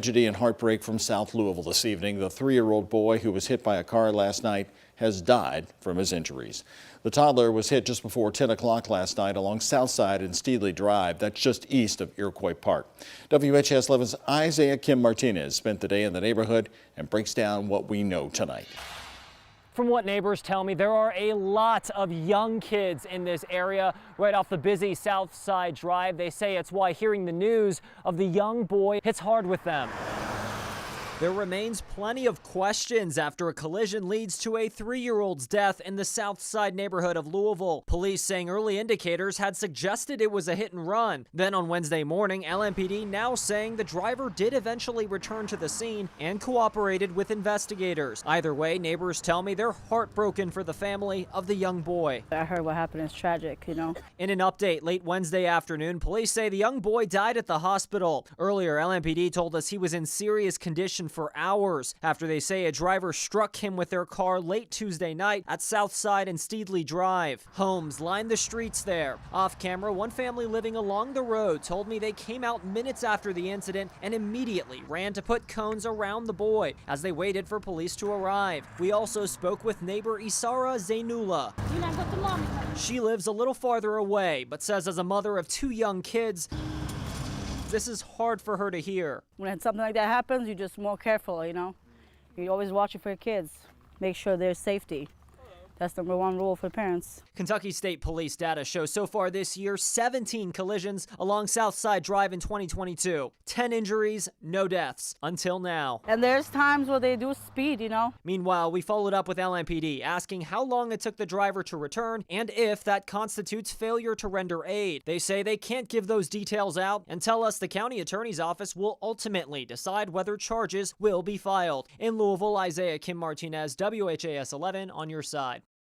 Tragedy and heartbreak from South Louisville this evening. The 3-year-old boy who was hit by a car last night has died from his injuries. The toddler was hit just before 10 o'clock last night along Southside and Steedley Drive. That's just east of Iroquois Park. WHAS 11's Isaiah Kim Martinez spent the day in the neighborhood and breaks down what we know tonight. From what neighbors tell me, there are a lot of young kids in this area right off the busy South Side Drive. They say it's why hearing the news of the young boy hits hard with them. There remains plenty of questions after a collision leads to a 3-year-old's death in the South Side neighborhood of Louisville. Police saying early indicators had suggested it was a hit and run. Then on Wednesday morning, LMPD now saying the driver did eventually return to the scene and cooperated with investigators. Either way, neighbors tell me they're heartbroken for the family of the young boy. I heard what happened is tragic, you know. In an update late Wednesday afternoon, police say the young boy died at the hospital. Earlier, LMPD told us he was in serious condition for hours after they say a driver struck him with their car late Tuesday night at Southside and Steedley Drive. Homes lined the streets there. Off camera, one family living along the road told me they came out minutes after the incident and immediately ran to put cones around the boy as they waited for police to arrive. We also spoke with neighbor Isara Zainula. She lives a little farther away, but says as a mother of 2 young kids, this is hard for her to hear. When something like that happens, you're just more careful, you know. You're always watching for your kids. Make sure there's safety. That's the #1 rule for parents. Kentucky State Police data shows so far this year 17 collisions along Southside Drive in 2022. 10 injuries, no deaths until now. And there's times where they do speed, you know. Meanwhile, we followed up with LMPD asking how long it took the driver to return and if that constitutes failure to render aid. They say they can't give those details out and tell us the county attorney's office will ultimately decide whether charges will be filed. In Louisville, Isaiah Kim Martinez, WHAS 11 on your side.